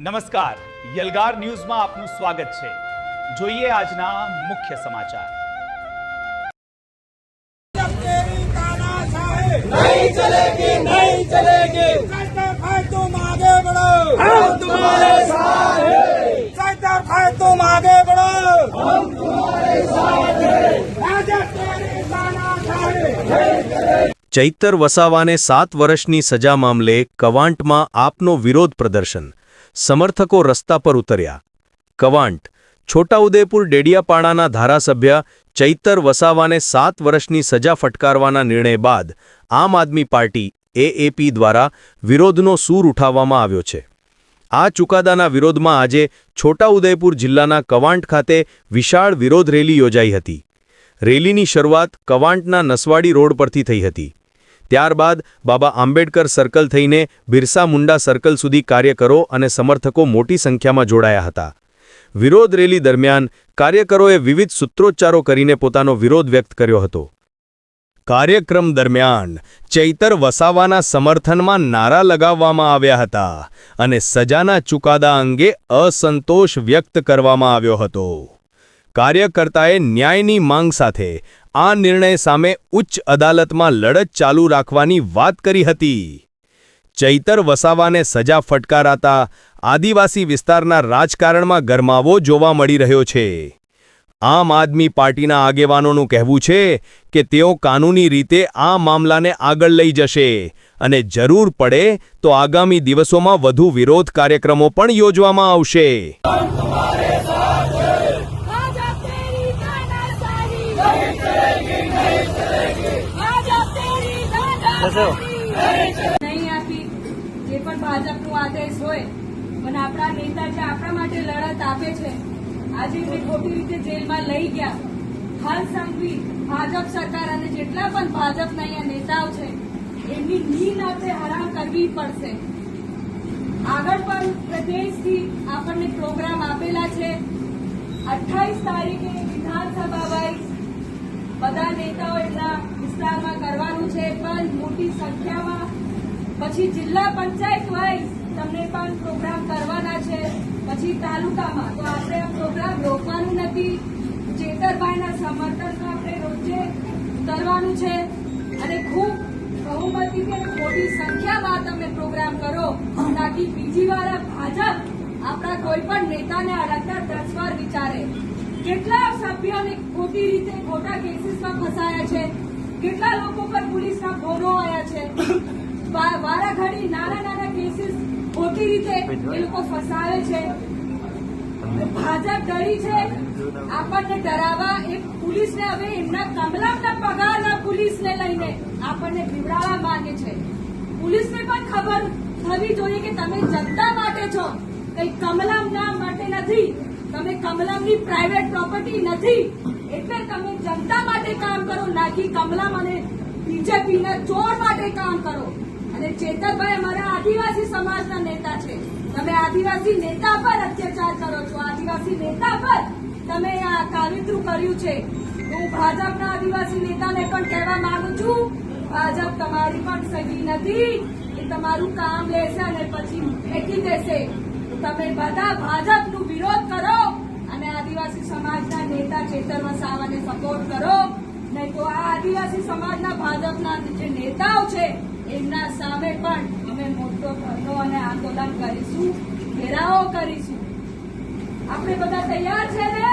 નમસ્કાર, યલગાર ન્યૂઝમાં આપનું સ્વાગત છે। જોઈએ આજના મુખ્ય સમાચાર। नहीं चलेगी, नहीं चलेगी। सरदार भाई तुम आगे बढ़ो, हम तुम्हारे साथ हैं। सरदार भाई तुम आगे बढ़ो, हम तुम्हारे साथ हैं। राजा तेरी तानाशाही। ચૈતર વસાવાને 7 વર્ષની સજા મામલે કવાંટમાં આપનો વિરોધ પ્રદર્શન, સમર્થકો રસ્તા પર ઉતર્યા। કવાંટ છોટાઉદેપુર ડેડિયાપાડાના ધારાસભ્ય ચૈતર વસાવાને 7 વર્ષની સજા ફટકારવાના નિર્ણય બાદ આમ આદમી પાર્ટી એએપી દ્વારા વિરોધનો સૂર ઉઠાવવામાં આવ્યો છે। આ ચુકાદાના વિરોધમાં આજે છોટાઉદેપુર જિલ્લાના કવાંટ ખાતે વિશાળ વિરોધ રેલી યોજાઈ હતી। રેલીની શરૂઆત કવાંટના નસવાડી રોડ પરથી થઈ હતી। ત્યારબાદ બાબા આંબેડકર સર્કલ થઈને બિરસા મુંડા સર્કલ સુધી કાર્યકરો અને સમર્થકો મોટી સંખ્યામાં જોડાયા હતા। વિરોધ રેલી દરમિયાન કાર્યકરોએ વિવિધ સૂત્રોચ્ચારો કરીને પોતાનો વિરોધ વ્યક્ત કર્યો હતો। કાર્યક્રમ દરમિયાન ચૈતર વસાવાના સમર્થનમાં નારા લગાવવામાં આવ્યા હતા અને સજાના ચુકાદા અંગે અસંતોષ વ્યક્ત કરવામાં આવ્યો હતો। કાર્યકર્તાએ ન્યાયની માંગ સાથે આ નિર્ણય સામે ઉચ્ચ અદાલતમાં લડત ચાલુ રાખવાની વાત કરી હતી। ચૈતર વસાવાને સજા ફટકારાતા આદિવાસી વિસ્તારના રાજકારણમાં ગરમાવો જોવા મળી રહ્યો છે। આમ આદમી પાર્ટીના આગેવાનોનું કહેવું છે કે તેઓ કાનૂની રીતે આ મામલાને આગળ લઈ જશે અને જરૂર પડે તો આગામી દિવસોમાં વધુ વિરોધ કાર્યક્રમો પણ યોજવામાં આવશે। નહીં આપી જે પણ ભાજપનો આદેશ હોય અને આપણા નેતા જે આપણા માટે લડત આપે છે આજે એમને ખોટી રીતે જેલમાં લઈ ગયા। હાલ સંઘવી ભાજપ સરકાર અને જેટલા પણ ભાજપના અહીંયા નેતાઓ છે એમની નીંદ આપણે હરામ કરવી પડશે। આગળ પણ પ્રદેશથી આપણને પ્રોગ્રામ આપેલા છે। 28 તારીખે વિધાનસભા વાઇઝ બધા નેતાઓ એમના વિસ્તારમાં કરવાનું છે પણ મોટી સંખ્યામાં પછી જિલ્લા પંચાયત વાઇઝ તમને પણ પ્રોગ્રામ કરવાના છે પછી તાલુકામાં તો આપણે આ પ્રોગ્રામ રોકવાનું નથી। ચેતરભાઈના સમર્થનમાં આપણે રોજે કરવાનું છે અને ખૂબ બહુમતીથી મોટી સંખ્યામાં તમે પ્રોગ્રામ કરો તાકી બીજી વાર ભાજપ આપણા કોઈ પણ નેતાને અડકતા 10 વાર વિચારે। કેટલા સભ્યોને ખોટી રીતે ખોટા કેસીસમાં ફસાયા છે, કેટલા લોકો પર પોલીસના ફોનો આવ્યા છે, વારાઘડી નાના નાના કેસીસ ખોટી રીતે એ લોકો ફસાવે છે। ભાજપ ડરી છે આપણને ડરાવવા એ પોલીસને હવે એમના કમલમના પગારના પોલીસને લઈને આપણને બીવડાવવા માંગે છે। પોલીસને પણ ખબર થવી જોઈએ કે તમે જનતા માટે છો, કઈ કમલમના માટે નથી। તમે કમલમની પ્રાઇવેટ પ્રોપર્ટી નથી એટલે તમે જનતા માટે કામ કરો, નાખી કમલમ અને બીજેપીના ચોર માટે કામ કરો। અને ચેતરભાઈ અમારા આદિવાસી સમાજના નેતા છે, તમે આદિવાસી નેતા પર અત્યાચાર કરો છો, આદિવાસી નેતા પર તમે આ કાવતરું કર્યું છે। હું ભાજપના આદિવાસી નેતાને પણ કહેવા માંગુ છું ભાજપ તમારી પણ સગી નથી, એ તમારું કામ લેશે અને પછી ફેંકી દેશે। તમે બધા ભાજપનો વિરોધ કરો અને આદિવાસી સમાજના નેતા ચેતર વસાવાને સપોર્ટ કરો, નહીં તો આ આદિવાસી સમાજના ભાજપના જે નેતાઓ છે એમના સામે પણ અમે મોટો ધરનો અને આંદોલન કરીશું, ઘેરાવો કરીશું। આપણે બધા તૈયાર છે ને?